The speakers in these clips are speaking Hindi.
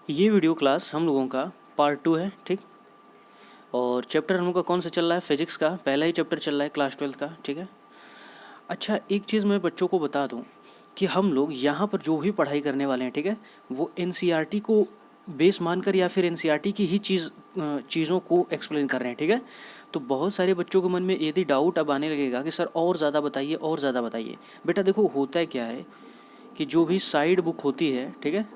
ये वीडियो क्लास हम लोगों का पार्ट 2 है, ठीक। और चैप्टर हम लोग का कौन सा चल रहा है? फिजिक्स का पहला ही चैप्टर चल रहा है क्लास 12 का, ठीक है। अच्छा, एक चीज़ मैं बच्चों को बता दूं कि हम लोग यहाँ पर जो भी पढ़ाई करने वाले हैं, ठीक है, वो एनसीईआरटी को बेस मानकर या फिर एनसीईआरटी की ही चीज़ों को एक्सप्लेन कर रहे हैं, ठीक है। तो बहुत सारे बच्चों के मन में यदि डाउट अब आने लगेगा कि सर और ज़्यादा बताइए, और ज़्यादा बताइए। बेटा देखो, होता है क्या है कि जो भी साइड बुक होती है, ठीक है,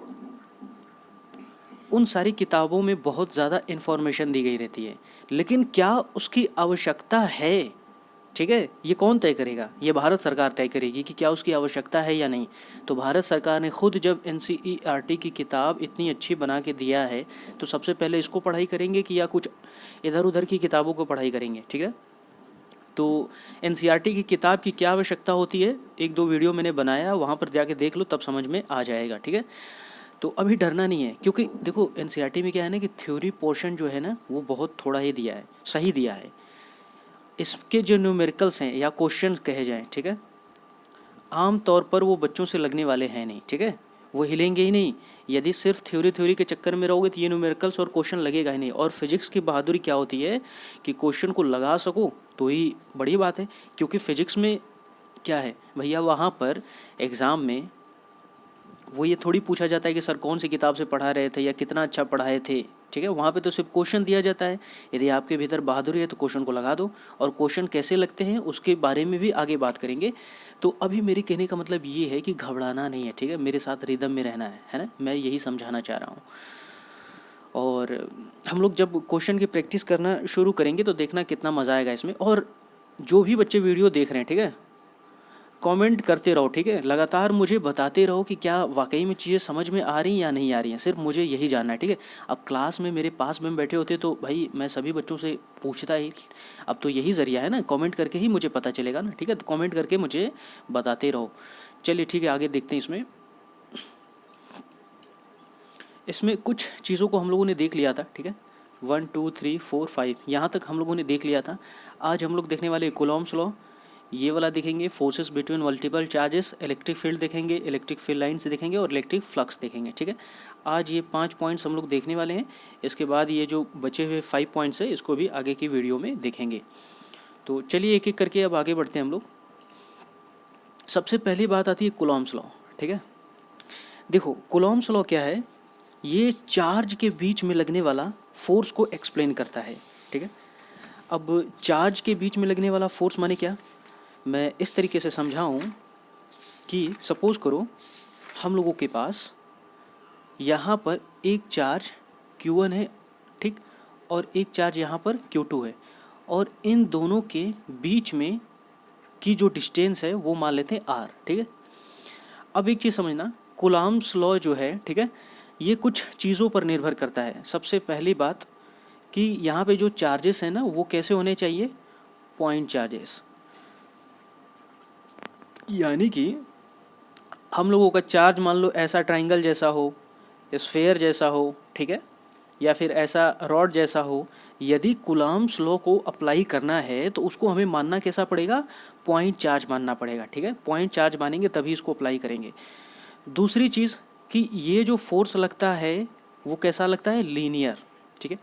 उन सारी किताबों में बहुत ज़्यादा इन्फॉर्मेशन दी गई रहती है, लेकिन क्या उसकी आवश्यकता है? ठीक है, ये कौन तय करेगा? ये भारत सरकार तय करेगी कि क्या उसकी आवश्यकता है या नहीं। तो भारत सरकार ने खुद जब एनसीईआरटी की किताब इतनी अच्छी बना के दिया है, तो सबसे पहले इसको पढ़ाई करेंगे कि या कुछ इधर उधर की किताबों को पढ़ाई करेंगे, ठीक है। तो एनसीईआरटी की किताब की क्या आवश्यकता होती है, एक दो वीडियो मैंने बनाया, वहाँ पर जाके देख लो, तब समझ में आ जाएगा, ठीक है। तो अभी डरना नहीं है, क्योंकि देखो एनसीईआरटी में क्या है ना कि थ्योरी पोर्शन जो है ना वो बहुत थोड़ा ही दिया है, सही दिया है। इसके जो न्यूमेरिकल्स हैं या क्वेश्चन कहे जाएं, ठीक है, आम तौर पर वो बच्चों से लगने वाले हैं नहीं, ठीक है, वो हिलेंगे ही नहीं। यदि सिर्फ थ्योरी के चक्कर में रहोगे तो ये न्यूमेरिकल्स और क्वेश्चन लगेगा ही नहीं। और फिजिक्स की बहादुरी क्या होती है कि क्वेश्चन को लगा सको तो ही बड़ी बात है। क्योंकि फिजिक्स में क्या है भैया, वहाँ पर एग्ज़ाम में वो ये थोड़ी पूछा जाता है कि सर कौन सी किताब से पढ़ा रहे थे या कितना अच्छा पढ़ाए थे, ठीक है। वहाँ पे तो सिर्फ क्वेश्चन दिया जाता है। यदि आपके भीतर बहादुरी है तो क्वेश्चन को लगा दो, और क्वेश्चन कैसे लगते हैं उसके बारे में भी आगे बात करेंगे। तो अभी मेरे कहने का मतलब ये है कि घबराना नहीं है, ठीक है, मेरे साथ रिदम में रहना है ना, मैं यही समझाना चाह रहा हूँ। और हम लोग जब क्वेश्चन की प्रैक्टिस करना शुरू करेंगे तो देखना कितना मज़ा आएगा इसमें। और जो भी बच्चे वीडियो देख रहे हैं, ठीक है, कमेंट करते रहो, ठीक है, लगातार मुझे बताते रहो कि क्या वाकई में चीज़ें समझ में आ रही हैं या नहीं आ रही हैं। सिर्फ मुझे यही जानना है, ठीक है। अब क्लास में मेरे पास में बैठे होते तो भाई मैं सभी बच्चों से पूछता ही। अब तो यही ज़रिया है ना, कमेंट करके ही मुझे पता चलेगा ना, ठीक है। तो कमेंट करके मुझे बताते रहो। चलिए ठीक है, आगे देखते हैं। इसमें इसमें कुछ चीज़ों को हम लोगों ने देख लिया था, ठीक है। 1 2 3 4 5 यहाँ तक हम लोगों ने देख लिया था। आज हम लोग देखने वाले कूलॉम्स लॉ, ये वाला देखेंगे, forces between multiple charges, electric field देखेंगे, इलेक्ट्रिक फील्ड लाइन्स देखेंगे और इलेक्ट्रिक फ्लक्स देखेंगे, ठीक है। आज ये 5 पॉइंट्स हम लोग देखने वाले हैं। इसके बाद ये जो बचे हुए 5 पॉइंट्स है इसको भी आगे की वीडियो में देखेंगे। तो चलिए एक एक करके अब आगे बढ़ते हैं हम लोग। सबसे पहली बात आती है कूलॉम्स लॉ, ठीक है। देखो कूलॉम्स लॉ क्या है, ये चार्ज के बीच में लगने वाला फोर्स को एक्सप्लेन करता है, ठीक है। अब चार्ज के बीच में लगने वाला फोर्स माने क्या, मैं इस तरीके से समझाऊं कि सपोज़ करो हम लोगों के पास यहाँ पर एक चार्ज Q1 है, ठीक, और एक चार्ज यहाँ पर Q2 है, और इन दोनों के बीच में की जो डिस्टेंस है वो मान लेते हैं R, ठीक है। अब एक चीज़ समझना, कूलॉम्स लॉ जो है, ठीक है, ये कुछ चीज़ों पर निर्भर करता है। सबसे पहली बात कि यहाँ पे जो चार्जेस हैं ना वो कैसे होने चाहिए, पॉइंट चार्जेस। यानी कि हम लोगों का चार्ज मान लो ऐसा ट्राइंगल जैसा हो, स्फेयर जैसा हो, ठीक है, या फिर ऐसा रॉड जैसा हो। यदि कूलॉम्स लॉ को अप्लाई करना है तो उसको हमें मानना कैसा पड़ेगा, पॉइंट चार्ज मानना पड़ेगा, ठीक है। पॉइंट चार्ज मानेंगे तभी इसको अप्लाई करेंगे। दूसरी चीज़ कि ये जो फोर्स लगता है वो कैसा लगता है, लीनियर, ठीक है।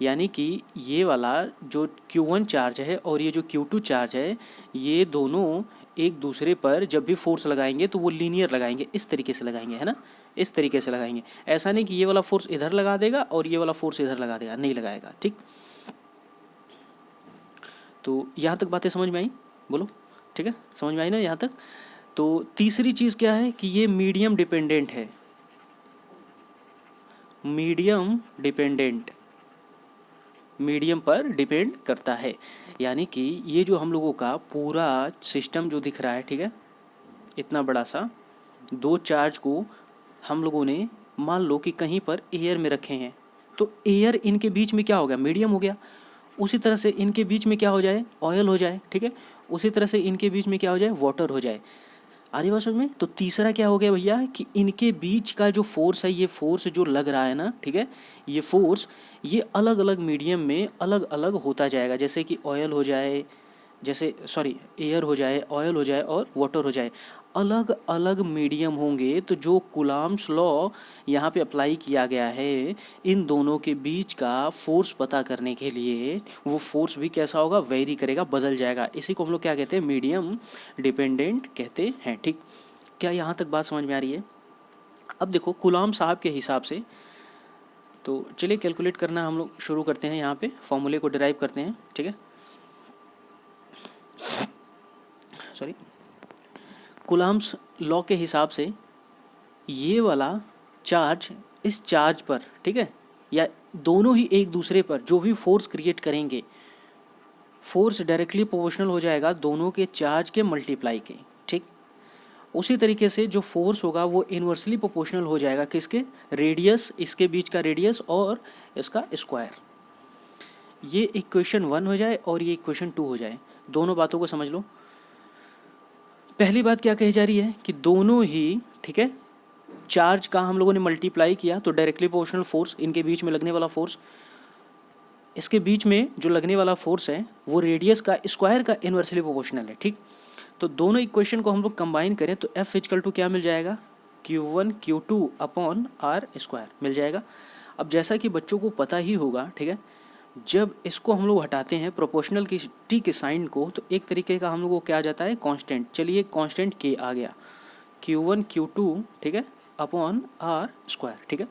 यानी कि ये वाला जो Q1 चार्ज है और ये जो Q2 चार्ज है, ये दोनों एक दूसरे पर जब भी फोर्स लगाएंगे तो वो लीनियर लगाएंगे, इस तरीके से लगाएंगे, है ना, इस तरीके से लगाएंगे। ऐसा नहीं कि ये वाला फोर्स इधर लगा देगा और ये वाला फोर्स इधर लगा देगा, नहीं लगाएगा, ठीक। तो यहाँ तक बातें समझ में आई, बोलो, ठीक है, समझ में आई ना यहाँ तक। तो तीसरी चीज़ क्या है कि ये मीडियम डिपेंडेंट है, मीडियम डिपेंडेंट, मीडियम पर डिपेंड करता है। यानी कि ये जो हम लोगों का पूरा सिस्टम जो दिख रहा है, ठीक है, इतना बड़ा सा, दो चार्ज को हम लोगों ने मान लो कि कहीं पर एयर में रखे हैं, तो एयर इनके बीच में क्या हो गया, मीडियम हो गया। उसी तरह से इनके बीच में क्या हो जाए, ऑयल हो जाए, ठीक है। उसी तरह से इनके बीच में क्या हो जाए, वाटर हो जाए। आ रही बात समझ में। तो तीसरा क्या हो गया भैया कि इनके बीच का जो फोर्स है, ये फोर्स जो लग रहा है ना, ठीक है, ये फोर्स ये अलग अलग मीडियम में अलग अलग होता जाएगा। जैसे कि ऑयल हो जाए, जैसे सॉरी एयर हो जाए, ऑयल हो जाए और वाटर हो जाए, अलग अलग मीडियम होंगे, तो जो कूलम्ब्स लॉ यहाँ पे अप्लाई किया गया है, इन दोनों के बीच का फोर्स पता करने के लिए वो फोर्स भी कैसा होगा, वेरी करेगा, बदल जाएगा। इसी को हम लोग क्या कहते हैं, मीडियम डिपेंडेंट कहते हैं। ठीक, क्या यहाँ तक बात समझ में आ रही है? अब देखो कूलम्ब साहब के हिसाब से, तो चलिए कैलकुलेट करना हम लोग शुरू करते हैं, यहाँ पे फॉर्मूले को डिराइव करते हैं। ठीक है, सॉरी, कूलम्ब्स लॉ के हिसाब से ये वाला चार्ज इस चार्ज पर, ठीक है, या दोनों ही एक दूसरे पर जो भी फोर्स क्रिएट करेंगे, फोर्स डायरेक्टली प्रोपोर्शनल हो जाएगा दोनों के चार्ज के मल्टीप्लाई के। ठीक, उसी तरीके से जो फोर्स होगा वो इन्वर्सली प्रोपोर्शनल हो जाएगा किसके, रेडियस, इसके बीच का रेडियस और इसका स्क्वायर। ये इक्वेशन 1 हो जाए और ये इक्वेशन 2 हो जाए। दोनों बातों को समझ लो। पहली बात क्या कही जा रही है कि दोनों ही, ठीक है, चार्ज का हम लोगों ने मल्टीप्लाई किया तो डायरेक्टली प्रोपोर्शनल फोर्स, इनके बीच में लगने वाला फोर्स, इसके बीच में जो लगने वाला फोर्स है वो रेडियस का स्क्वायर का इन्वर्सली प्रोपोर्शनल है। ठीक, तो दोनों इक्वेशन को हम लोग कंबाइन करें तो F इक्वल टू क्या मिल जाएगा, Q1 Q2 upon R square मिल जाएगा। अब जैसा कि बच्चों को पता ही होगा, ठीक है, जब इसको हम लोग हटाते हैं प्रोपोर्शनल की टी के साइन को, तो एक तरीके का हम लोग को क्या आ जाता है, कांस्टेंट। चलिए कांस्टेंट K आ गया, Q1 Q2, ठीक है, अपॉन आर स्क्वायर। ठीक है,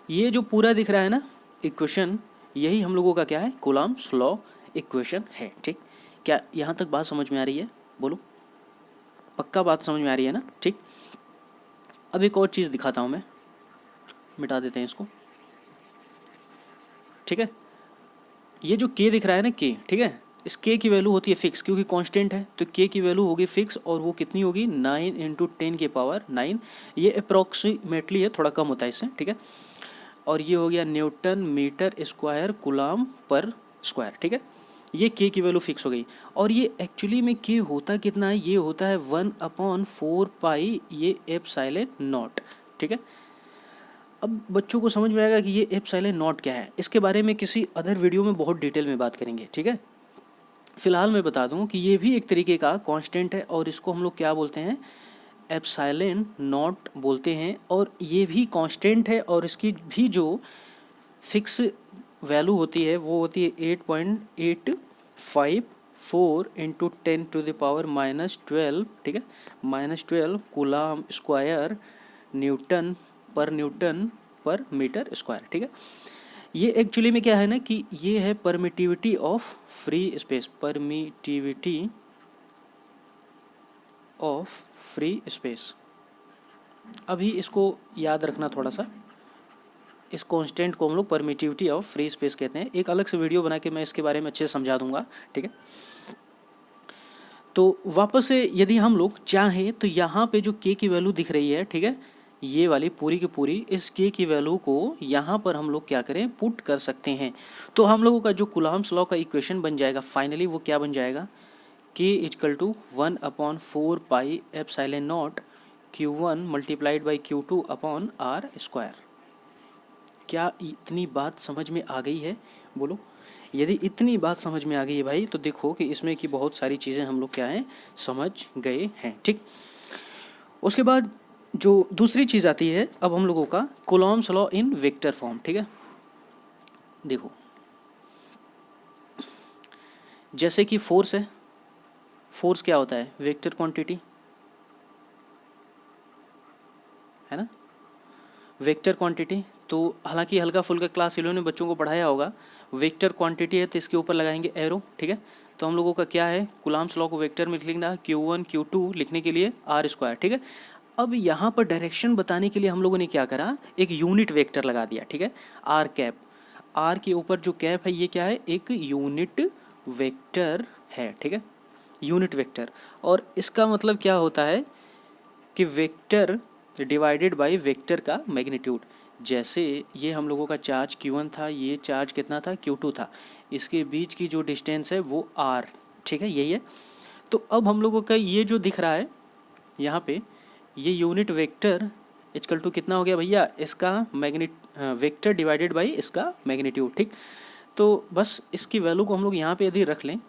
ये जो पूरा दिख रहा है ना इक्वेशन, यही हम लोगों का क्या है, कूलम्ब्स लॉ इक्वेशन है। ठीक, क्या यहाँ तक बात समझ में आ रही है? बोलो, पक्का बात समझ में आ रही है ना? ठीक, अब एक और चीज़ दिखाता हूँ मैं, मिटा देते हैं इसको। ठीक है, ये जो k दिख रहा है ना k, ठीक है, इस k की वैल्यू होती है फिक्स क्योंकि कांस्टेंट है, तो k की वैल्यू होगी फिक्स और वो कितनी होगी, 9 इंटू 10 के पावर 9। ये अप्रॉक्सीमेटली है, थोड़ा कम होता है इससे। ठीक है, और ये हो गया न्यूटन मीटर स्क्वायर कूलम्ब पर स्क्वायर। ठीक है, ये k की वैल्यू फिक्स हो गई। और ये एक्चुअली में k होता कितना है, ये होता है 1/4 पाई ये एप्सिलॉन नॉट। ठीक है, अब बच्चों को समझ में आएगा कि ये एप्सिलॉन नॉट क्या है। इसके बारे में किसी अदर वीडियो में बहुत डिटेल में बात करेंगे। ठीक है, फिलहाल मैं बता दूं कि ये भी एक तरीके का कांस्टेंट है और इसको हम लोग क्या बोलते हैं, एप्सिलॉन नॉट बोलते हैं। और ये भी कांस्टेंट है और इसकी भी जो फिक्स वैल्यू होती है वो होती है 8.854 इंटू 10⁻⁻12। ठीक है, -12 कूलम्ब स्क्वायर न्यूटन पर मीटर स्क्वायर। ठीक है, ये एक्चुअली में क्या है ना कि ये है permittivity of free space, permittivity of free space. अभी इसको याद रखना थोड़ा सा, इस कांस्टेंट को हम लोग परमिटिविटी ऑफ फ्री स्पेस कहते हैं। एक अलग से वीडियो बना के मैं इसके बारे में अच्छे से समझा दूंगा। ठीक है, तो वापस से यदि हम लोग चाहें तो यहाँ पे जो k की वैल्यू दिख रही है, ठीक है, ये वाली पूरी की पूरी, इस k की वैल्यू को यहाँ पर हम लोग क्या करें, पुट कर सकते हैं। तो हम लोगों का जो कूलम्ब्स लॉ का इक्वेशन बन जाएगा फाइनली, वो क्या बन जाएगा, k equal to 1/4 pi epsilon naught Q1 multiplied by Q2 upon R square. क्या इतनी बात समझ में आ गई है? बोलो, यदि इतनी बात समझ में आ गई है भाई, तो देखो कि इसमें की बहुत सारी चीज़ें हम लोग क्या हैं, समझ गए हैं। ठीक, उसके बाद जो दूसरी चीज़ आती है अब हम लोगों का Coulomb's law in vector form. ठीक है, देखो जैसे कि फोर्स है, फोर्स क्या होता है, वेक्टर क्वांटिटी है ना, वेक्टर क्वांटिटी। तो हालांकि हल्का फुल्का क्लास 11 में बच्चों को पढ़ाया होगा, वेक्टर क्वांटिटी है तो इसके ऊपर लगाएंगे एरो। ठीक है, तो हम लोगों का क्या है, कूलम्ब्स लॉ को वेक्टर में लिखना, Q1 Q2 लिखने के लिए आर स्क्वायर। ठीक है, अब यहाँ पर डायरेक्शन बताने के लिए हम लोगों ने क्या करा, एक यूनिट वेक्टर लगा दिया। ठीक है, आर कैप, आर के ऊपर जो कैप है ये क्या है, एक यूनिट वेक्टर है। ठीक है, यूनिट वेक्टर, और इसका मतलब क्या होता है कि वेक्टर डिवाइडेड बाय वेक्टर का मैग्नीट्यूड। जैसे ये हम लोगों का चार्ज Q1 था, ये चार्ज कितना था, Q2 था, इसके बीच की जो डिस्टेंस है वो R। ठीक है, यही है। तो अब हम लोगों का ये जो दिख रहा है यहाँ पे, ये यूनिट वेक्टर इक्वल टू कितना हो गया भैया, इसका वेक्टर डिवाइडेड बाई इसका मैग्नीट्यूड। ठीक, तो बस इसकी वैल्यू को हम लोग यहाँ पे यदि रख लें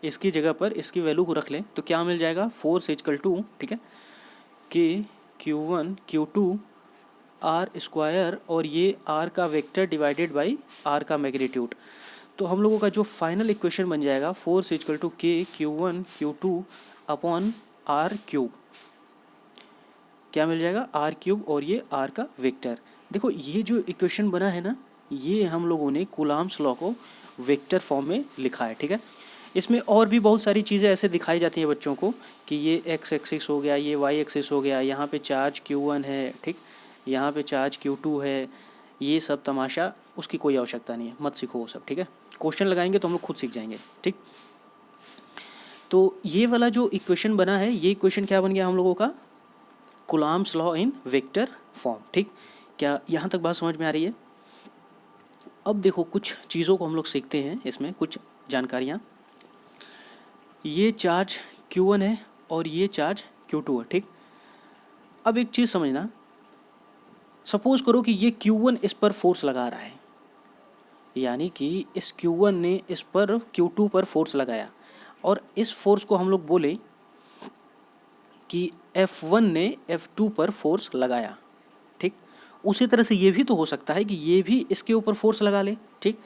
इसकी जगह पर इसकी वैल्यू को रख लें तो क्या मिल जाएगा, फोर्स इजकल टू, ठीक है, के Q1 Q2 आर स्क्वायर, और ये आर का वेक्टर डिवाइडेड बाई आर का मैग्नीट्यूड। तो हम लोगों का जो फाइनल इक्वेशन बन जाएगा फोर्स इजकल टू के Q1 Q2 upon are cube, क्या मिल जाएगा, आर क्यूब, और ये आर का वेक्टर। देखो ये जो इक्वेशन बना है ना, ये हम लोगों ने कूलॉम्स लॉ को वेक्टर फॉर्म में लिखा है, ठीक है। इसमें और भी बहुत सारी चीज़ें ऐसे दिखाई जाती हैं बच्चों को कि ये एक्स एक्सिस हो गया, ये वाई एक्सिस हो गया, यहाँ पे चार्ज Q1 है, ठीक, यहाँ पे चार्ज Q2 है, ये सब तमाशा उसकी कोई आवश्यकता नहीं है, मत सीखो वो सब, ठीक है। क्वेश्चन लगाएंगे तो हम लोग खुद सीख जाएंगे, ठीक। तो ये वाला जो इक्वेशन बना है, ये इक्वेशन क्या बन गया हम लोगों का, Coulomb's law in vector form, ठीक। क्या यहाँ तक बात समझ में आ रही है? अब देखो कुछ चीज़ों को हम लोग सीखते हैं, इसमें कुछ जानकारियाँ। ये चार्ज Q1 है और ये चार्ज Q2 है, ठीक। अब एक चीज़ समझना, सपोज करो कि ये Q1 इस पर फोर्स लगा रहा है, यानी कि इस Q1 ने इस पर Q2 पर फोर्स लगाया, और इस फोर्स को हम लोग बोले कि F1 ने F2 पर फोर्स लगाया, ठीक। उसी तरह से ये भी तो हो सकता है कि ये भी इसके ऊपर फोर्स लगा ले, ठीक,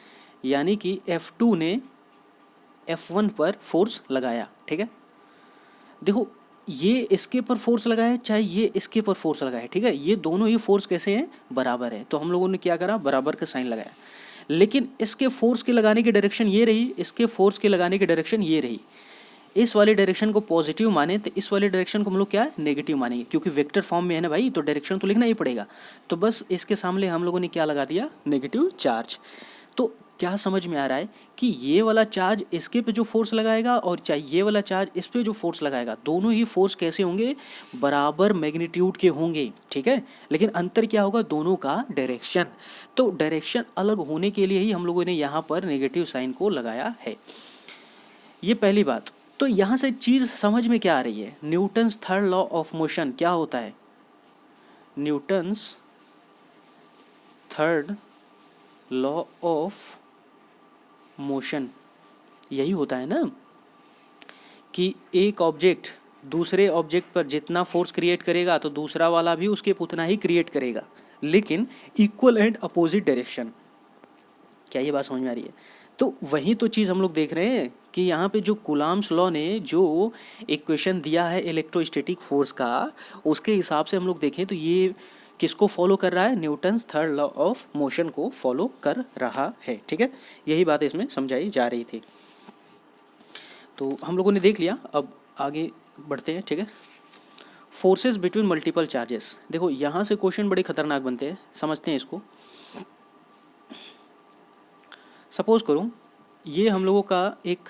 यानी कि F2 ने F1 पर फोर्स लगाया, ठीक है। देखो ये इसके पर फोर्स लगाया चाहे ये इसके पर फोर्स लगाया, ठीक है, ये दोनों ही फोर्स कैसे हैं, बराबर है। तो हम लोगों ने क्या करा, बराबर का साइन लगाया। लेकिन इसके फोर्स के लगाने की डायरेक्शन ये रही, इसके फोर्स के लगाने की डायरेक्शन ये रही। इस वाली डायरेक्शन को पॉजिटिव माने तो इस वाली डायरेक्शन को हम लोग क्या नेगेटिव मानेंगे, क्योंकि वेक्टर फॉर्म में है ना भाई, तो डायरेक्शन तो लिखना ही पड़ेगा। तो बस इसके सामने हम लोगों ने क्या लगा दिया, नेगेटिव चार्ज। तो क्या समझ में आ रहा है कि ये वाला चार्ज इसके पे जो फोर्स लगाएगा और चाहे ये वाला चार्ज इस पे जो फोर्स लगाएगा, दोनों ही फोर्स कैसे होंगे, बराबर मैग्नीट्यूड के होंगे, ठीक है। लेकिन अंतर क्या होगा, दोनों का डायरेक्शन। तो डायरेक्शन अलग होने के लिए ही हम लोगों ने यहाँ पर नेगेटिव साइन को लगाया है। ये पहली बात। तो यहाँ से चीज़ समझ में क्या आ रही है, Newton's third law of motion क्या होता है, Newton's third law of motion यही होता है ना, कि एक ऑब्जेक्ट दूसरे ऑब्जेक्ट पर जितना फोर्स क्रिएट करेगा तो दूसरा वाला भी उसके उतना ही क्रिएट करेगा, लेकिन इक्वल एंड अपोजिट डायरेक्शन। क्या ये बात समझ में आ रही है? तो वही तो चीज़ हम लोग देख रहे हैं कि यहाँ पे जो कूलॉम्स लॉ ने जो इक्वेशन दिया है इलेक्ट्रोस्टैटिक फोर्स का, उसके हिसाब से हम लोग देखें तो ये किसको फॉलो कर रहा है, Newton's third law of motion को फॉलो कर रहा है, ठीक है। यही बात इसमें समझाई जा रही थी। तो हम लोगों ने देख लिया, अब आगे बढ़ते हैं, ठीक है। फोर्सेस बिटवीन मल्टीपल चार्जेस, देखो यहाँ से क्वेश्चन बड़े खतरनाक बनते हैं, समझते हैं इसको। सपोज करो ये हम लोगों का एक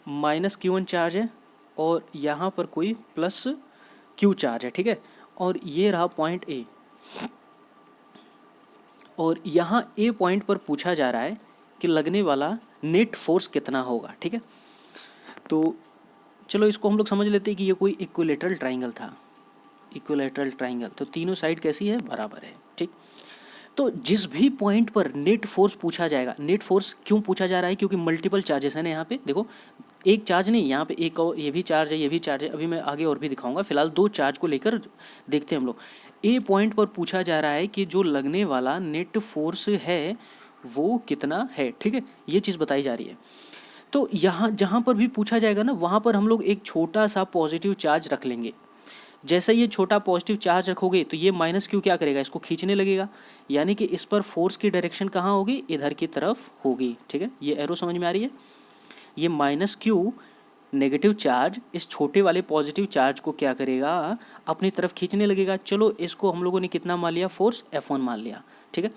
-Q1 चार्ज है और यहाँ पर कोई +Q चार्ज है, ठीक है। और ये रहा पॉइंट ए, और यहाँ ए पॉइंट पर पूछा जा रहा है कि लगने वाला नेट फोर्स कितना होगा, ठीक है। तो चलो इसको हम लोग समझ लेते हैं कि ये कोई इक्विलेटरल ट्राइंगल था, इक्विलेटरल ट्राइंगल, तो तीनों साइड कैसी है, बराबर है, ठीक। तो जिस भी पॉइंट पर नेट फोर्स पूछा जाएगा, नेट फोर्स क्यों पूछा जा रहा है, क्योंकि मल्टीपल चार्जेस है ना यहाँ पे, देखो एक चार्ज नहीं, यहाँ पे एक और ये भी चार्ज है, ये भी चार्ज है, अभी मैं आगे और भी दिखाऊंगा, फिलहाल दो चार्ज को लेकर देखते हैं हम लोग। ए पॉइंट पर पूछा जा रहा है कि जो लगने वाला नेट फोर्स है वो कितना है, ठीक है, ये चीज़ बताई जा रही है। तो यहाँ जहाँ पर भी पूछा जाएगा ना, वहाँ पर हम लोग एक छोटा सा पॉजिटिव चार्ज रख लेंगे। जैसे ये छोटा पॉजिटिव चार्ज रखोगे तो ये -Q क्या करेगा, इसको खींचने लगेगा, यानी कि इस पर फोर्स की डायरेक्शन कहाँ होगी, इधर की तरफ होगी, ठीक है। ये एरो समझ में आ रही है, ये -Q नेगेटिव चार्ज इस छोटे वाले पॉजिटिव चार्ज को क्या करेगा, अपनी तरफ खींचने लगेगा। चलो इसको हम लोगों ने कितना मान लिया, फोर्स F1 मान लिया, ठीक है।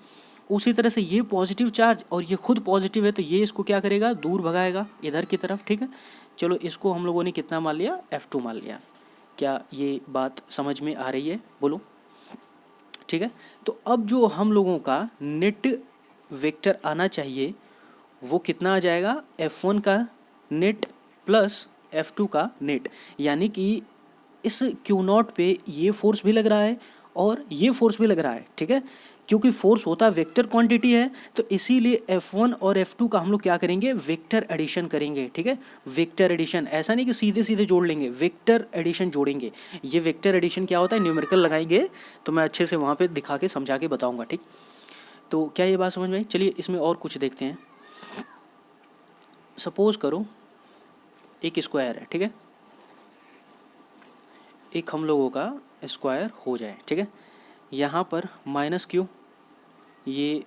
उसी तरह से ये पॉजिटिव चार्ज और ये खुद पॉजिटिव है, तो ये इसको क्या करेगा, दूर भगाएगा इधर की तरफ, ठीक है। चलो इसको हम लोगों ने कितना मान लिया, F2 मान लिया। क्या ये बात समझ में आ रही है, बोलो, ठीक है। तो अब जो हम लोगों का नेट वेक्टर आना चाहिए वो कितना आ जाएगा, F1 का नेट प्लस F2 का नेट, यानी कि इस Q0 पे ये फोर्स भी लग रहा है और ये फोर्स भी लग रहा है, ठीक है, क्योंकि फोर्स होता है वेक्टर क्वांटिटी है, तो इसीलिए F1 और F2 का हम लोग क्या करेंगे, वेक्टर एडिशन करेंगे, ठीक है, वेक्टर एडिशन, ऐसा नहीं कि सीधे सीधे जोड़ लेंगे, वेक्टर एडिशन जोड़ेंगे। ये वेक्टर एडिशन क्या होता है, न्यूमेरिकल लगाएंगे तो मैं अच्छे से वहाँ पे दिखा के समझा के बताऊँगा, ठीक। तो क्या ये बात समझ में आई? चलिए इसमें और कुछ देखते हैं। सपोज करो एक स्क्वायर है, ठीक है, एक हम लोगों का स्क्वायर हो जाए, ठीक है, यहाँ पर माइनस क्यू, ये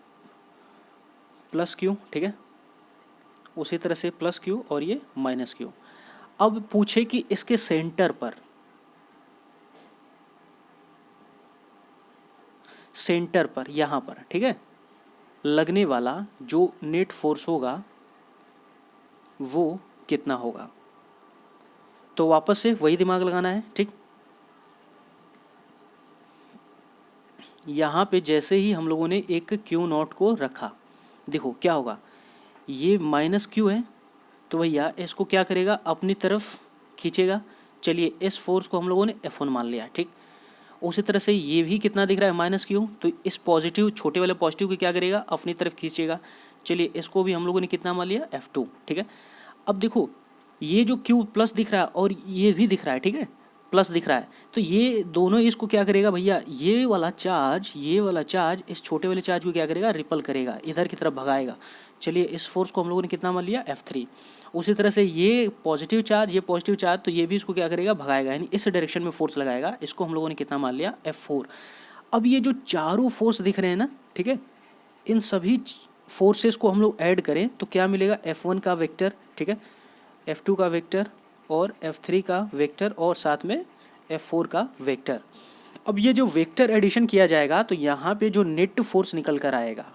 प्लस क्यू, ठीक है, उसी तरह से प्लस क्यू और ये माइनस क्यू। अब पूछे कि इसके सेंटर पर यहाँ पर, ठीक है, लगने वाला जो नेट फोर्स होगा वो कितना होगा। तो वापस से वही दिमाग लगाना है, ठीक। यहाँ पे जैसे ही हम लोगों ने एक क्यू नॉट को रखा, देखो क्या होगा, ये माइनस क्यू है तो भैया इसको क्या करेगा, अपनी तरफ खींचेगा। चलिए इस फोर्स को हम लोगों ने F1 मान लिया, ठीक। उसी तरह से ये भी कितना दिख रहा है, माइनस क्यू, तो इस पॉजिटिव, छोटे वाले पॉजिटिव को क्या करेगा, अपनी तरफ खींचेगा। चलिए इसको भी हम लोगों ने कितना मान लिया, F2, ठीक है। अब देखो ये जो क्यू प्लस दिख रहा है और ये भी दिख रहा है, ठीक है, प्लस दिख रहा है, तो ये दोनों इसको क्या करेगा भैया, ये वाला चार्ज इस छोटे वाले चार्ज को क्या करेगा, रिपल करेगा, इधर की तरफ भगाएगा। चलिए इस फोर्स को हम लोगों ने कितना मान लिया, F3। उसी तरह से ये पॉजिटिव चार्ज, तो ये भी इसको क्या करेगा, भगाएगा, यानी इस डायरेक्शन में फोर्स लगाएगा, इसको हम लोगों ने कितना मान लिया, F4। अब ये जो चारों फोर्स दिख रहे हैं ना, ठीक है, इन सभी फोर्सेस को हम लोग ऐड करें तो क्या मिलेगा, F1 का वेक्टर, ठीक है, F2 का वेक्टर और F3 का वेक्टर और साथ में F4 का वेक्टर। अब ये जो वेक्टर एडिशन किया जाएगा तो यहाँ पे जो नेट फोर्स निकल कर आएगा,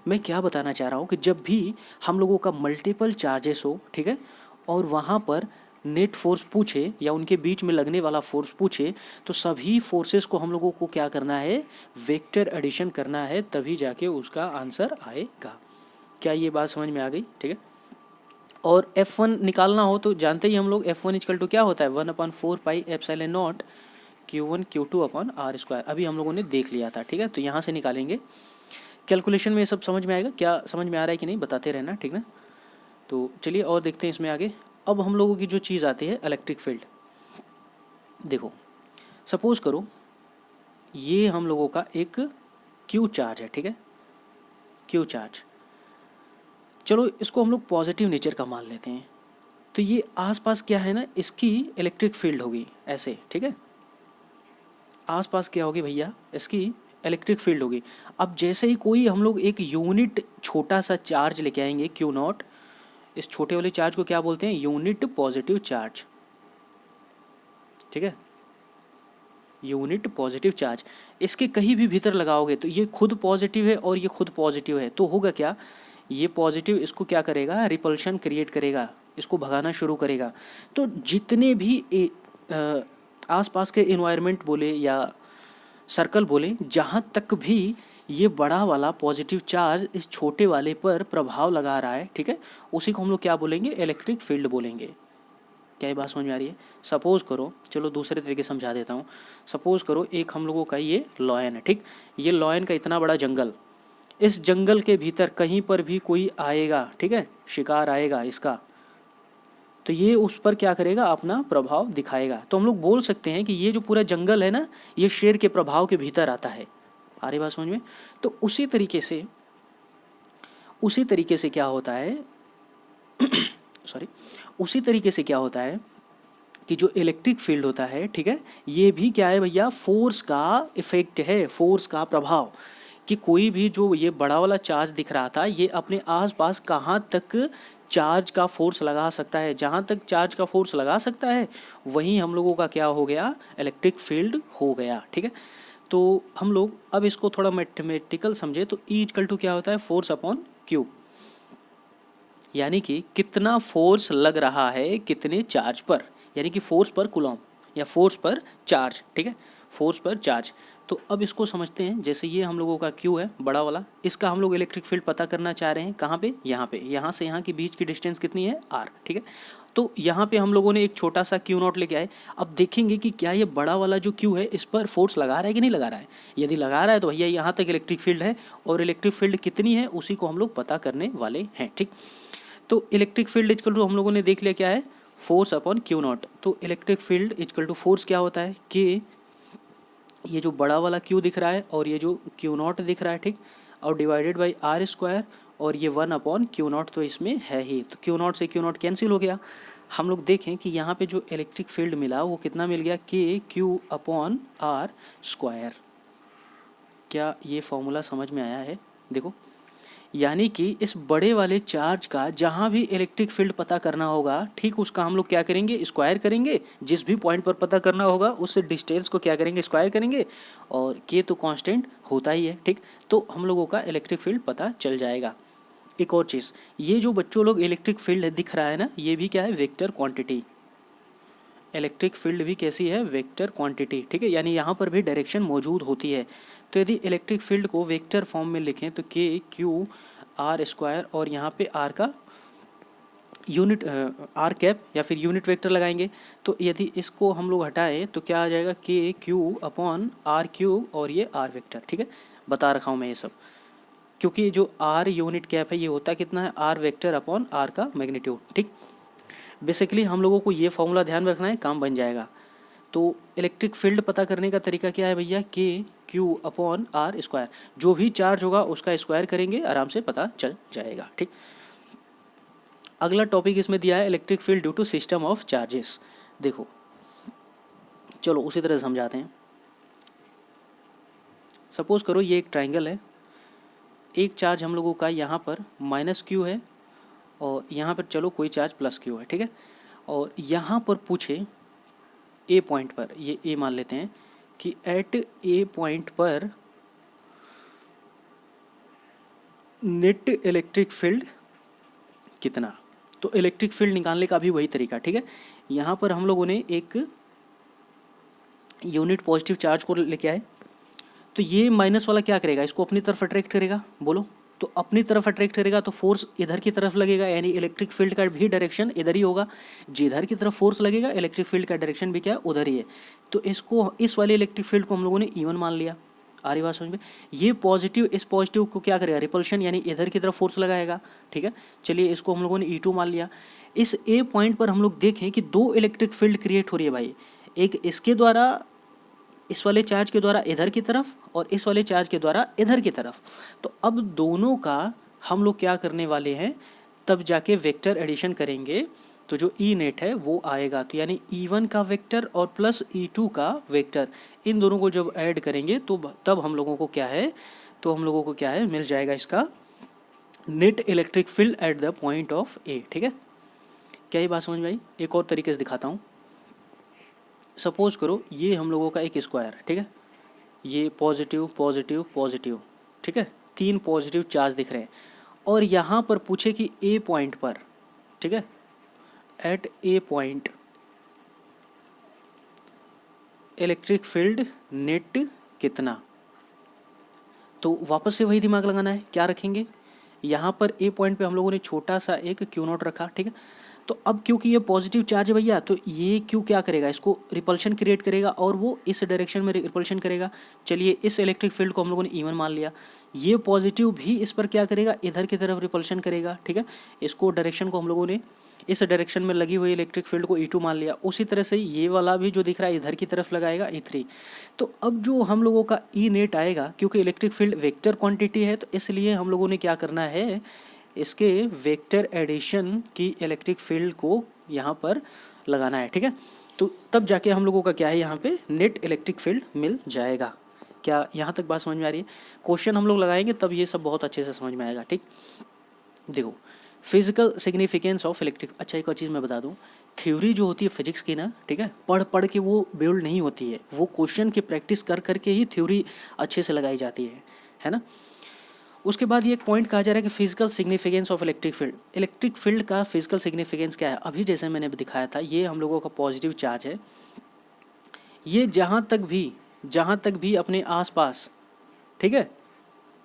मैं क्या बताना चाह रहा हूँ कि जब भी हम लोगों का मल्टीपल चार्जेस हो, ठीक है, और वहाँ पर नेट फोर्स पूछे या उनके बीच में लगने वाला फोर्स पूछे, तो सभी फोर्सेस को हम लोगों को क्या करना है, वेक्टर एडिशन करना है, तभी जाके उसका आंसर आएगा। क्या ये बात समझ में आ गई, ठीक है। और F1 निकालना हो तो जानते ही हम लोग, F1 इक्वल टू क्या होता है, 1/4 pi epsilon naught Q1 Q2 upon R square. अभी हम लोगों ने देख लिया था, ठीक है, तो यहाँ से निकालेंगे। कैलकुलेशन में ये सब समझ में आएगा, क्या समझ में आ रहा है कि नहीं बताते रहना, ठीक ना। तो चलिए और देखते हैं इसमें आगे। अब हम लोगों की जो चीज़ आती है इलेक्ट्रिक फील्ड। देखो सपोज करो ये हम लोगों का एक क्यू चार्ज है, ठीक है, क्यू चार्ज, चलो इसको हम लोग पॉजिटिव नेचर का मान लेते हैं। तो ये आसपास क्या है ना, इसकी इलेक्ट्रिक फील्ड होगी ऐसे, ठीक है, आसपास क्या होगी भैया, इसकी इलेक्ट्रिक फील्ड होगी। अब जैसे ही कोई हम लोग एक यूनिट छोटा सा चार्ज लेके आएंगे क्यू नॉट, इस छोटे वाले चार्ज को क्या बोलते हैं, यूनिट पॉजिटिव चार्ज, ठीक है, यूनिट पॉजिटिव चार्ज। इसके कहीं भी भीतर लगाओगे तो ये खुद पॉजिटिव है और ये खुद पॉजिटिव है, तो होगा क्या, ये पॉजिटिव इसको क्या करेगा, रिपल्शन क्रिएट करेगा, इसको भगाना शुरू करेगा। तो जितने भी आसपास के इन्वायरमेंट बोले या सर्कल बोले, जहाँ तक भी ये बड़ा वाला पॉजिटिव चार्ज इस छोटे वाले पर प्रभाव लगा रहा है, ठीक है, उसी को हम लोग क्या बोलेंगे, इलेक्ट्रिक फील्ड बोलेंगे। क्या ये बात समझ में आ रही है। सपोज़ करो, चलो दूसरे तरीके समझा देता हूँ। सपोज़ करो एक हम लोगों का ये लॉयन है, ठीक, ये लॉयन का इतना बड़ा जंगल, इस जंगल के भीतर कहीं पर भी कोई आएगा, ठीक है, शिकार आएगा इसका, तो ये उस पर क्या करेगा, अपना प्रभाव दिखाएगा। तो हम लोग बोल सकते हैं कि ये जो पूरा जंगल है ना, ये शेर के प्रभाव के भीतर आता है। आ रही बात समझ में। तो उसी तरीके से क्या होता है उसी तरीके से क्या होता है कि जो इलेक्ट्रिक फील्ड होता है, ठीक है, ये भी क्या है भैया, फोर्स का इफेक्ट है, फोर्स का प्रभाव, कि कोई भी जो ये बड़ा वाला चार्ज दिख रहा था, ये अपने आसपास कहाँ तक चार्ज का फोर्स लगा सकता है, जहाँ तक चार्ज का फोर्स लगा सकता है वहीं हम लोगों का क्या हो गया, इलेक्ट्रिक फील्ड हो गया, ठीक है। तो हम लोग अब इसको थोड़ा मैथमेटिकल समझे तो E इक्वल टू क्या होता है, फोर्स अपॉन क्यू, यानी कि कितना फोर्स लग रहा है कितने चार्ज पर, यानी कि फोर्स पर कूलॉम या फोर्स पर चार्ज, ठीक है, फोर्स पर चार्ज। तो अब इसको समझते हैं, जैसे ये हम लोगों का क्यू है बड़ा वाला, इसका हम लोग इलेक्ट्रिक फील्ड पता करना चाह रहे हैं, कहाँ पे, यहाँ पे, यहाँ से यहाँ के बीच की डिस्टेंस कितनी है, R, ठीक है। तो यहाँ पे हम लोगों ने एक छोटा सा क्यू नॉट लेके आए। अब देखेंगे कि क्या ये बड़ा वाला जो क्यू है इस पर फोर्स लगा रहा है कि नहीं लगा रहा है। यदि लगा रहा है तो भैया यहाँ तक इलेक्ट्रिक फील्ड है, और इलेक्ट्रिक फील्ड कितनी है उसी को हम लोग पता करने वाले हैं। ठीक, तो इलेक्ट्रिक फील्ड इक्वल टू हम लोगों ने देख लिया क्या है, फोर्स अपॉन क्यू नॉट। तो electric field equal to force क्या होता है कि ये जो बड़ा वाला क्यू दिख रहा है और ये जो क्यू नॉट दिख रहा है, ठीक, और डिवाइडेड बाई आर स्क्वायर, और ये 1 अपॉन क्यू नॉट तो इसमें है ही। तो क्यू नॉट से क्यू नॉट कैंसिल हो गया। हम लोग देखें कि यहाँ पे जो इलेक्ट्रिक फील्ड मिला वो कितना मिल गया, के क्यू अपॉन आर स्क्वायर। क्या ये फॉर्मूला समझ में आया है? देखो, यानी कि इस बड़े वाले चार्ज का जहाँ भी इलेक्ट्रिक फील्ड पता करना होगा, ठीक, उसका हम लोग क्या करेंगे, स्क्वायर करेंगे। जिस भी पॉइंट पर पता करना होगा उस डिस्टेंस को क्या करेंगे, स्क्वायर करेंगे, और के तो कांस्टेंट होता ही है। ठीक, तो हम लोगों का इलेक्ट्रिक फील्ड पता चल जाएगा। एक और चीज़, ये जो बच्चों लोग इलेक्ट्रिक फील्ड दिख रहा है ना, ये भी क्या है, वेक्टर क्वांटिटी। इलेक्ट्रिक फील्ड भी कैसी है, वेक्टर क्वांटिटी। ठीक है, यानी यहाँ पर भी डायरेक्शन मौजूद होती है। तो यदि इलेक्ट्रिक फील्ड को वेक्टर फॉर्म में लिखें तो के क्यू आर स्क्वायर, और यहाँ पे आर का यूनिट आर कैप या फिर यूनिट वेक्टर लगाएंगे। तो यदि इसको हम लोग हटाएं तो क्या आ जाएगा, के क्यू अपॉन आर क्यूब, और ये आर वेक्टर। ठीक है, बता रखा हूँ मैं ये सब, क्योंकि जो आर यूनिट कैप है ये होता कितना है, आर वेक्टर अपॉन आर का मैग्नीट्यूड। ठीक, बेसिकली हम लोगों को ये फॉर्मूला ध्यान रखना है, काम बन जाएगा। तो इलेक्ट्रिक फील्ड पता करने का तरीका क्या है भैया, के क्यू अपॉन आर स्क्वायर। जो भी चार्ज होगा उसका स्क्वायर करेंगे, आराम से पता चल जाएगा। ठीक, अगला टॉपिक इसमें दिया है electric field due to system of charges. देखो, चलो उसी तरह समझाते हैं। सपोज करो ये एक ट्राइंगल है, एक चार्ज हम लोगों का यहाँ पर माइनस क्यू है, और यहाँ पर चलो कोई चार्ज प्लस क्यू है। ठीक है, और यहाँ पर पूछे ए पॉइंट पर, ये ए मान लेते हैं कि एट ए पॉइंट पर नेट इलेक्ट्रिक फील्ड कितना। तो इलेक्ट्रिक फील्ड निकालने का भी वही तरीका। ठीक है, यहाँ पर हम लोगों ने एक यूनिट पॉजिटिव चार्ज को लेके आए, तो ये माइनस वाला क्या करेगा, इसको अपनी तरफ अट्रैक्ट करेगा। बोलो, तो अपनी तरफ अट्रैक्ट करेगा तो फोर्स इधर की तरफ लगेगा, यानी इलेक्ट्रिक फील्ड का भी डायरेक्शन इधर ही होगा। जिधर की तरफ फोर्स लगेगा इलेक्ट्रिक फील्ड का डायरेक्शन भी क्या उधर ही है। तो इसको, इस वाले इलेक्ट्रिक फील्ड को हम लोगों ने E1 मान लिया। आ रही बात समझ में? ये पॉजिटिव इस पॉजिटिव को क्या करेगा, रिपल्शन, यानी इधर की तरफ फोर्स लगाएगा। ठीक है, चलिए इसको हम लोगों ने E2 मान लिया। इस ए पॉइंट पर हम लोग देखें कि दो इलेक्ट्रिक फील्ड क्रिएट हो रही है भाई, एक इसके द्वारा, इस वाले चार्ज के द्वारा इधर की तरफ, और इस वाले चार्ज के द्वारा इधर की तरफ। तो अब दोनों का हम लोग क्या करने वाले हैं, तब जाके वेक्टर एडिशन करेंगे तो जो ई नेट है वो आएगा। तो यानी E1 का वेक्टर और प्लस E2 का वेक्टर, इन दोनों को जब ऐड करेंगे तो तब हम लोगों को क्या है, तो हम लोगों को क्या है, मिल जाएगा इसका net electric field at the point of A. ठीक है, क्या ये बात समझ में आई? एक और तरीके से दिखाता हूँ। सपोज करो ये हम लोगों का एक स्क्वायर, ठीक है, ये पॉजिटिव पॉजिटिव पॉजिटिव, ठीक है, 3 पॉजिटिव चार्ज दिख रहे हैं, और यहाँ पर पूछे कि ए पॉइंट पर, ठीक है, एट ए पॉइंट इलेक्ट्रिक फील्ड नेट कितना। तो वापस से वही दिमाग लगाना है, क्या रखेंगे, यहाँ पर ए पॉइंट पे हम लोगों ने छोटा सा एक क्यू नॉट रखा। ठीक है, तो अब क्योंकि ये पॉजिटिव चार्ज है भैया, तो ये क्यू क्या करेगा, इसको रिपल्शन क्रिएट करेगा, और वो इस डायरेक्शन में रिपल्शन करेगा। चलिए इस इलेक्ट्रिक फील्ड को हम लोगों ने E1 मान लिया। ये पॉजिटिव भी इस पर क्या करेगा, इधर की तरफ रिपल्शन करेगा। ठीक है, इसको डायरेक्शन को हम लोगों ने, इस डायरेक्शन में लगी हुई इलेक्ट्रिक फील्ड को E2 मान लिया। उसी तरह से ये वाला भी जो दिख रहा है इधर की तरफ लगाएगा E3। तो अब जो हम लोगों का ई नेट आएगा, क्योंकि इलेक्ट्रिक फील्ड वेक्टर क्वांटिटी है, तो इसलिए हम लोगों ने क्या करना है, इसके वेक्टर एडिशन की इलेक्ट्रिक फील्ड को यहाँ पर लगाना है। ठीक है, तो तब जाके हम लोगों का क्या है, यहाँ पे नेट इलेक्ट्रिक फील्ड मिल जाएगा। क्या यहाँ तक बात समझ में आ रही है? क्वेश्चन हम लोग लगाएंगे तब ये सब बहुत अच्छे से समझ में आएगा। ठीक, देखो, फिजिकल सिग्निफिकेंस ऑफ इलेक्ट्रिक। अच्छा, एक और चीज़ मैं बता दूँ, थ्योरी जो होती है फिजिक्स की ना, ठीक है, पढ़ पढ़ के वो बिल्ड नहीं होती है, वो क्वेश्चन की प्रैक्टिस कर करके ही थ्योरी अच्छे से लगाई जाती है ना। उसके बाद ये एक पॉइंट कहा जा रहा है कि physical significance of electric field. Electric field का फिजिकल सिग्निफिकेंस क्या है? अभी जैसे मैंने दिखाया था, ये हम लोगों का पॉजिटिव चार्ज है, ये जहाँ तक भी अपने आसपास, ठीक है,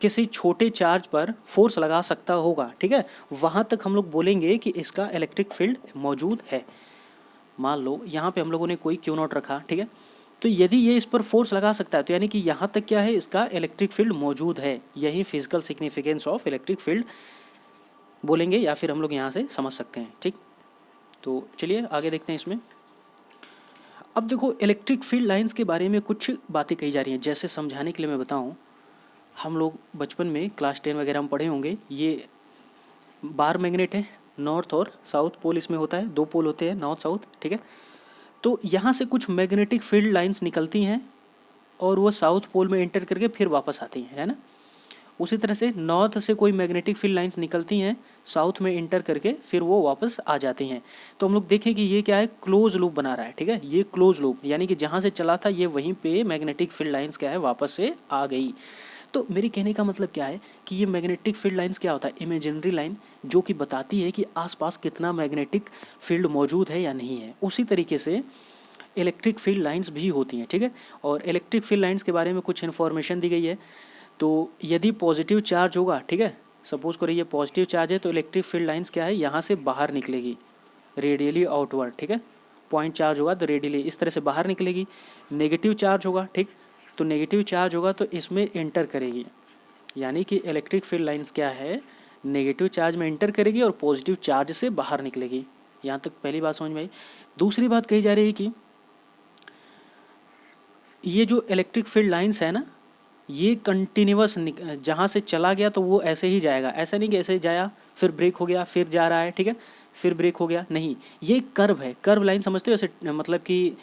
किसी छोटे चार्ज पर फोर्स लगा सकता होगा, ठीक है, वहाँ तक हम लोग बोलेंगे कि इसका इलेक्ट्रिक फील्ड मौजूद है। मान लो यहाँ पे हम लोगों ने कोई क्यू नॉट रखा, ठीक है, तो यदि ये इस पर फोर्स लगा सकता है तो यानी कि यहाँ तक क्या है, इसका इलेक्ट्रिक फील्ड मौजूद है। यही physical significance of electric field बोलेंगे, या फिर हम लोग यहाँ से समझ सकते हैं, ठीक। तो चलिए आगे देखते हैं इसमें। अब देखो इलेक्ट्रिक फील्ड लाइंस के बारे में कुछ बातें कही जा रही हैं। जैसे समझाने के लिए मैं बताऊँ, हम लोग बचपन में क्लास 10 वगैरह में पढ़े होंगे, ये बार मैग्नेट है, नॉर्थ और साउथ पोल इसमें होता है, 2 पोल होते हैं, नॉर्थ साउथ, ठीक है। तो यहाँ से कुछ मैग्नेटिक फील्ड लाइंस निकलती हैं और वो साउथ पोल में एंटर करके फिर वापस आती हैं, है ना। उसी तरह से नॉर्थ से कोई मैग्नेटिक फील्ड लाइंस निकलती हैं, साउथ में इंटर करके फिर वो वापस आ जाती हैं। तो हम लोग देखें कि ये क्या है, क्लोज लूप बना रहा है, ठीक है, ये क्लोज लूप, यानी कि जहाँ से चला था ये वहीं पे मैग्नेटिक फील्ड लाइंस क्या है, वापस से आ गई। तो मेरे कहने का मतलब क्या है कि ये मैग्नेटिक फील्ड लाइंस क्या होता है, इमेजिनरी लाइन जो कि बताती है कि आसपास कितना मैग्नेटिक फील्ड मौजूद है या नहीं है। उसी तरीके से इलेक्ट्रिक फील्ड लाइंस भी होती हैं, ठीक है। और इलेक्ट्रिक फील्ड लाइंस के बारे में कुछ इन्फॉर्मेशन दी गई है। तो यदि पॉजिटिव चार्ज होगा, ठीक है, सपोज करो ये पॉजिटिव चार्ज है, तो इलेक्ट्रिक फील्ड लाइंस क्या है, यहाँ से बाहर निकलेगी, रेडियली आउटवर्ड, ठीक है। पॉइंट चार्ज होगा तो रेडियली इस तरह से बाहर निकलेगी। नेगेटिव चार्ज होगा, ठीक, तो नेगेटिव चार्ज होगा तो इसमें इंटर करेगी, यानी कि इलेक्ट्रिक फील्ड लाइंस क्या है, नेगेटिव चार्ज में इंटर करेगी और पॉजिटिव चार्ज से बाहर निकलेगी। यहाँ तक पहली बात समझ में आई। दूसरी बात कही जा रही है कि ये जो इलेक्ट्रिक फील्ड लाइंस है ना, ये कंटिन्यूअस जहाँ से चला गया तो वो ऐसे ही जाएगा, ऐसा नहीं कि ऐसे जाया फिर ब्रेक हो गया फिर जा रहा है, ठीक है, फिर ब्रेक हो गया, नहीं, ये कर्व है। कर्व लाइन समझते हो, ऐसे मतलब कि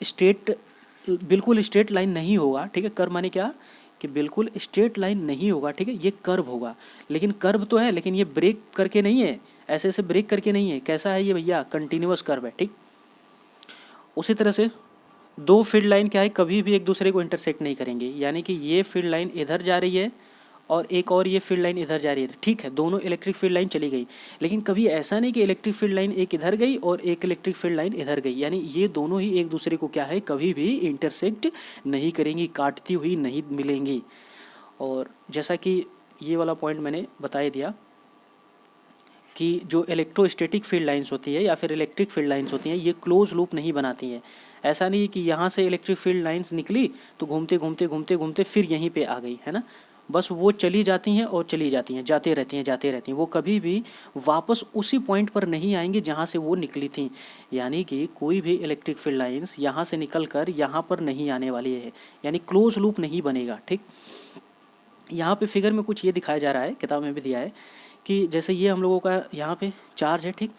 स्ट्रेट, बिल्कुल स्ट्रेट लाइन नहीं होगा, ठीक है। कर्व माने क्या कि बिल्कुल स्ट्रेट लाइन नहीं होगा, ठीक है, ये कर्व होगा। लेकिन कर्व तो है, लेकिन ये ब्रेक करके नहीं है, ऐसे ऐसे ब्रेक करके नहीं है। कैसा है ये भैया, कंटिन्यूअस कर्व है, ठीक। उसी तरह से दो फील्ड लाइन क्या है, कभी भी एक दूसरे को इंटरसेक्ट नहीं करेंगे, यानी कि ये फील्ड लाइन इधर जा रही है और एक और ये फील्ड लाइन इधर जा रही है, ठीक है, दोनों इलेक्ट्रिक फील्ड लाइन चली गई। लेकिन कभी ऐसा नहीं कि इलेक्ट्रिक फील्ड लाइन एक इधर गई और एक इलेक्ट्रिक फील्ड लाइन इधर गई, यानी ये दोनों ही एक दूसरे को क्या है, कभी भी इंटरसेक्ट नहीं करेंगी, काटती हुई नहीं मिलेंगी। और जैसा कि ये वाला पॉइंट मैंने बता दिया कि जो इलेक्ट्रोस्टैटिक फील्ड लाइंस होती है या फिर इलेक्ट्रिक फील्ड लाइंस होती हैं, ये क्लोज लूप नहीं बनाती हैं। ऐसा नहीं कि यहाँ से इलेक्ट्रिक फील्ड लाइंस निकली तो घूमते घूमते घूमते घूमते फिर यहीं पे आ गई, है ना, बस वो चली जाती हैं और चली जाती हैं, जाते रहती हैं जाते रहती हैं, वो कभी भी वापस उसी पॉइंट पर नहीं आएंगी जहाँ से वो निकली थी। यानी कि कोई भी इलेक्ट्रिक फील्ड लाइंस यहाँ से निकल कर यहाँ पर नहीं आने वाली है, यानी क्लोज लूप नहीं बनेगा, ठीक। यहाँ पे फिगर में कुछ ये दिखाया जा रहा है, किताब में भी दिया है कि जैसे ये हम लोगों का यहाँ पे चार्ज है, ठीक,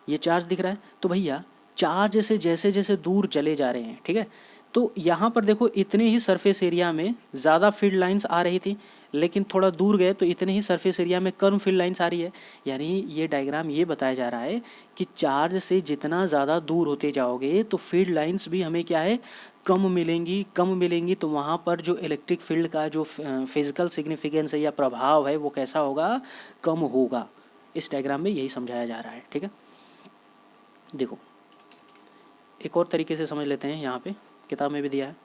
ये चार्ज दिख रहा है, तो भैया चार्ज से जैसे जैसे दूर चले जा रहे हैं, ठीक है, तो यहाँ पर देखो इतने ही सरफेस एरिया में ज़्यादा फील्ड लाइंस आ रही थी, लेकिन थोड़ा दूर गए तो इतने ही सरफेस एरिया में कम फील्ड लाइंस आ रही है। यानी ये डायग्राम ये बताया जा रहा है कि चार्ज से जितना ज़्यादा दूर होते जाओगे तो फील्ड लाइंस भी हमें क्या है, कम मिलेंगी, कम मिलेंगी। तो वहाँ पर जो इलेक्ट्रिक फील्ड का जो फिजिकल सिग्निफिकेंस है या प्रभाव है वो कैसा होगा, कम होगा। इस डायग्राम में यही समझाया जा रहा है, ठीक है। देखो एक और तरीके से समझ लेते हैं, यहाँ पे किताब में भी दिया है।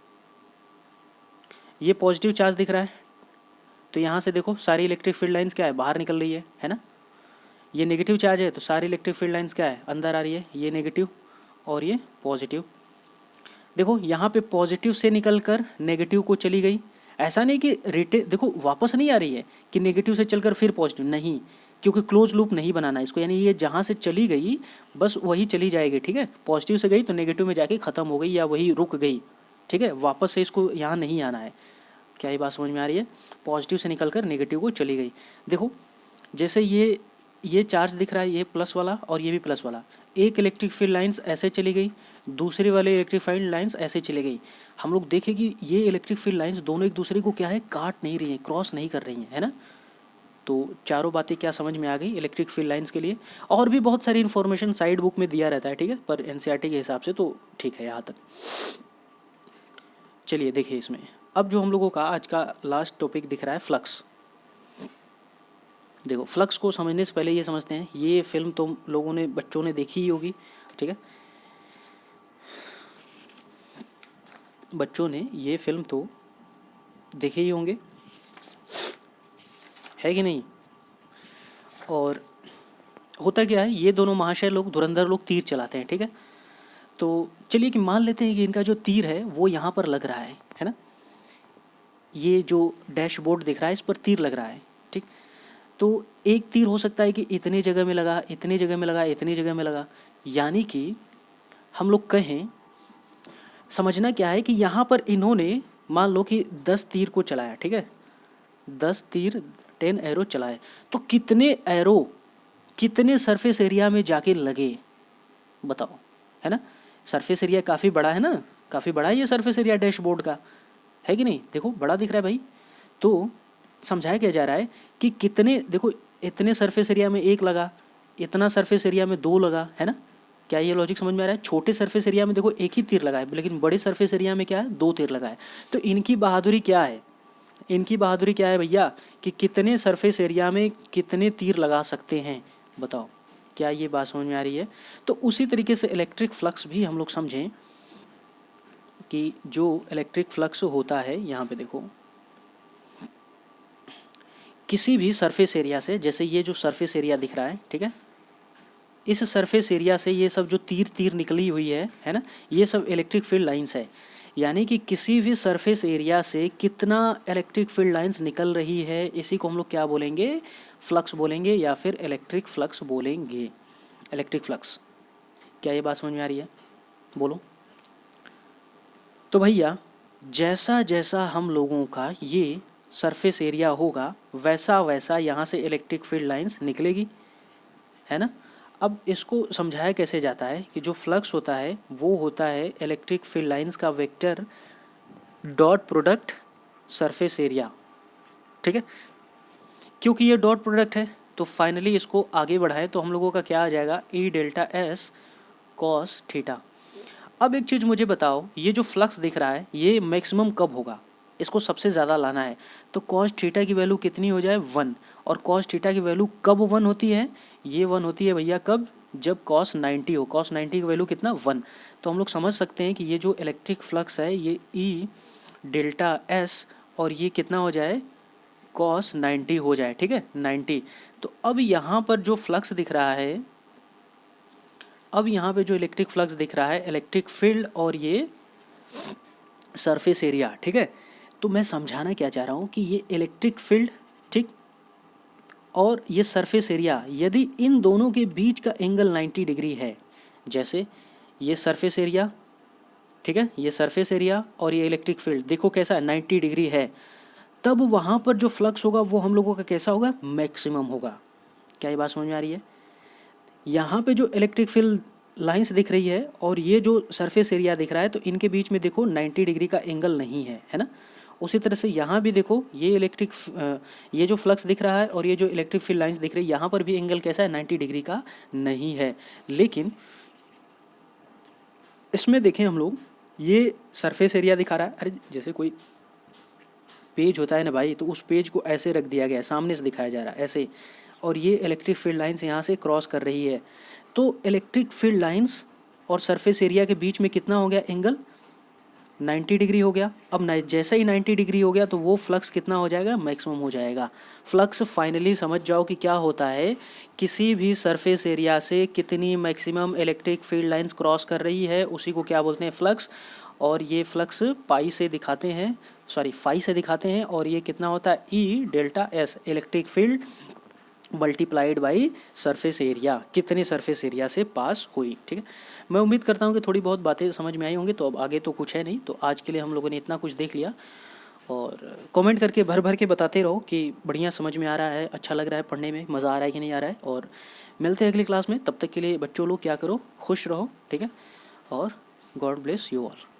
ये पॉजिटिव चार्ज दिख रहा है, तो यहाँ से देखो सारी इलेक्ट्रिक फील्ड लाइंस क्या है, बाहर निकल रही है ना। ये नेगेटिव चार्ज है तो सारी इलेक्ट्रिक फील्ड लाइंस क्या है, अंदर आ रही है, ये नेगेटिव और ये पॉजिटिव। देखो यहाँ पे पॉजिटिव से निकल कर नेगेटिव को चली गई, ऐसा नहीं कि देखो वापस नहीं आ रही है कि नेगेटिव से चलकर फिर पॉजिटिव, नहीं, क्योंकि क्लोज लूप नहीं बनाना इसको, यानी ये जहाँ से चली गई बस वही चली जाएगी, ठीक है। पॉजिटिव से गई तो नेगेटिव में जाके ख़त्म हो गई या वही रुक गई, ठीक है, वापस से इसको यहाँ नहीं आना है। क्या ये बात समझ में आ रही है, पॉजिटिव से निकल कर नेगेटिव को चली गई। देखो जैसे ये चार्ज दिख रहा है, ये प्लस वाला और ये भी प्लस वाला, एक इलेक्ट्रिक फील्ड लाइंस ऐसे चली गई, दूसरे वाले इलेक्ट्रिक फील्ड लाइंस ऐसे चली गई। हम लोग देखें कि ये इलेक्ट्रिक फील्ड लाइंस दोनों एक दूसरे को क्या है, काट नहीं रही हैं, क्रॉस नहीं कर रही हैं, है ना। तो चारों बातें क्या समझ में आ गई इलेक्ट्रिक फील्ड लाइंस के लिए। और भी बहुत सारी इन्फॉर्मेशन साइड बुक में दिया रहता है, ठीक है, पर एनसीईआरटी के हिसाब से तो ठीक है यहाँ तक। चलिए देखिए इसमें अब जो हम लोगों का आज का लास्ट टॉपिक दिख रहा है, फ्लक्स। देखो फ्लक्स को समझने से पहले ये समझते हैं, ये फिल्म तो लोगों ने, बच्चों ने देखी ही होगी, ठीक है, बच्चों ने ये फिल्म तो देखे ही होंगे। है कि नहीं। और होता क्या है, ये दोनों महाशय लोग, धुरंधर लोग तीर चलाते हैं, ठीक है। तो चलिए कि मान लेते हैं कि इनका जो तीर है वो यहाँ पर लग रहा है ना। ये जो डैशबोर्ड दिख रहा है इस पर तीर लग रहा है, ठीक। तो एक तीर हो सकता है कि इतनी जगह में लगा, इतनी जगह में लगा, इतनी जगह में लगा। यानी कि हम लोग कहें, समझना क्या है कि यहाँ पर इन्होंने मान लो कि 10 तीर को चलाया, ठीक है, 10 तीर 10 एरो चलाए, तो कितने एरो कितने सरफेस एरिया में जाके लगे बताओ, है ना। सरफेस एरिया काफ़ी बड़ा है ना, काफ़ी बड़ा है ये सरफेस एरिया डैशबोर्ड का, है कि नहीं। देखो बड़ा दिख रहा है भाई। तो समझाया क्या जा रहा है कि कितने, देखो इतने सरफेस एरिया में एक लगा, इतना सरफेस एरिया में दो लगा, है ना। क्या ये लॉजिक समझ में आ रहा है। छोटे सरफेस एरिया में देखो एक ही तीर लगा है, लेकिन बड़े सरफेस एरिया में क्या है, दो तीर लगा है। तो इनकी बहादुरी क्या है, इनकी बहादुरी क्या है भैया, कि कितने सरफेस एरिया में कितने तीर लगा सकते हैं बताओ। क्या ये बात समझ में आ रही है। तो उसी तरीके से इलेक्ट्रिक फ्लक्स भी हम लोग समझें कि जो इलेक्ट्रिक फ्लक्स होता है, यहाँ पे देखो किसी भी सरफेस एरिया से, जैसे ये जो सरफेस एरिया दिख रहा है, ठीक है, इस सरफेस एरिया से ये सब जो तीर तीर निकली हुई है ना, ये सब इलेक्ट्रिक फील्ड लाइंस है। यानी कि किसी भी सरफेस एरिया से कितना इलेक्ट्रिक फील्ड लाइंस निकल रही है, इसी को हम लोग क्या बोलेंगे, फ्लक्स बोलेंगे, या फिर इलेक्ट्रिक फ्लक्स बोलेंगे। Electric flux. क्या ये बात समझ में आ रही है, बोलो। तो भैया जैसा जैसा हम लोगों का ये सरफेस एरिया होगा, वैसा वैसा यहाँ से इलेक्ट्रिक फील्ड लाइंस निकलेगी, है ना। अब इसको समझाया कैसे जाता है कि जो फ्लक्स होता है वो होता है इलेक्ट्रिक फील्ड लाइंस का vector dot product surface area, ठीक है। क्योंकि ये डॉट प्रोडक्ट है तो फाइनली इसको आगे बढ़ाएं तो हम लोगों का क्या आ जाएगा, ई डेल्टा एस कॉस थीटा। अब एक चीज़ मुझे बताओ, ये जो फ्लक्स दिख रहा है ये मैक्सिमम कब होगा, इसको सबसे ज़्यादा लाना है। तो कॉस थीटा की वैल्यू कितनी हो जाए, 1। और कॉस थीटा की वैल्यू कब 1 होती है, ये 1 होती है भैया कब, जब कॉस 90 हो। कॉस 90 की वैल्यू कितना, 1। तो हम लोग समझ सकते हैं कि ये जो इलेक्ट्रिक फ्लक्स है ये ई डेल्टा एस और ये कितना हो जाए, कॉस 90 हो जाए, ठीक है, 90। तो अब यहाँ पर जो फ्लक्स दिख रहा है, अब यहाँ पे जो इलेक्ट्रिक फ्लक्स दिख रहा है, इलेक्ट्रिक फील्ड और ये सरफेस एरिया, ठीक है। तो मैं समझाना क्या चाह रहा हूँ कि ये इलेक्ट्रिक फील्ड, ठीक, और ये सरफेस एरिया, यदि इन दोनों के बीच का एंगल 90 डिग्री है, जैसे ये सरफेस एरिया, ठीक है, ये सरफेस एरिया और ये इलेक्ट्रिक फील्ड देखो कैसा है, 90 डिग्री है, तब वहाँ पर जो फ्लक्स होगा वो हम लोगों का कैसा होगा, मैक्सिमम होगा। क्या ये बात समझ में आ रही है। यहाँ पे जो इलेक्ट्रिक फील्ड लाइंस दिख रही है और ये जो सरफेस एरिया दिख रहा है, तो इनके बीच में देखो 90 डिग्री का एंगल नहीं है ना। उसी तरह से यहाँ भी देखो ये ये जो फ्लक्स दिख रहा है और ये जो इलेक्ट्रिक फील्ड लाइंस दिख रही है, यहाँ पर भी एंगल कैसा है, 90 डिग्री का नहीं है। लेकिन इसमें देखें हम लोग, ये सरफेस एरिया दिखा रहा है, अरे जैसे कोई पेज होता है ना भाई, तो उस पेज को ऐसे रख दिया गया है, सामने से दिखाया जा रहा है ऐसे, और ये इलेक्ट्रिक फील्ड लाइंस यहाँ से क्रॉस कर रही है। तो इलेक्ट्रिक फील्ड लाइंस और सरफेस एरिया के बीच में कितना हो गया एंगल, 90 डिग्री हो गया। अब जैसे ही 90 डिग्री हो गया तो वो फ्लक्स कितना हो जाएगा, मैक्सिमम हो जाएगा। फ्लक्स फाइनली समझ जाओ कि क्या होता है, किसी भी सरफेस एरिया से कितनी maximum electric field lines cross कर रही है, उसी को क्या बोलते हैं, फ्लक्स। और ये फ्लक्स पाई से दिखाते हैं, सॉरी फाई से दिखाते हैं, और ये कितना होता है, ई delta S, electric field multiplied by surface area, कितने सरफेस एरिया से पास हुई, ठीक है। मैं उम्मीद करता हूँ कि थोड़ी बहुत बातें समझ में आई होंगी। तो अब आगे तो कुछ है नहीं, तो आज के लिए हम लोगों ने इतना कुछ देख लिया। और कमेंट करके भर भर के बताते रहो कि बढ़िया समझ में आ रहा है, अच्छा लग रहा है पढ़ने में, मज़ा आ रहा है कि नहीं आ रहा है। और मिलते हैं अगली क्लास में, तब तक के लिए बच्चों लोग क्या करो, खुश रहो, ठीक है। और गॉड ब्लेस यू ऑल।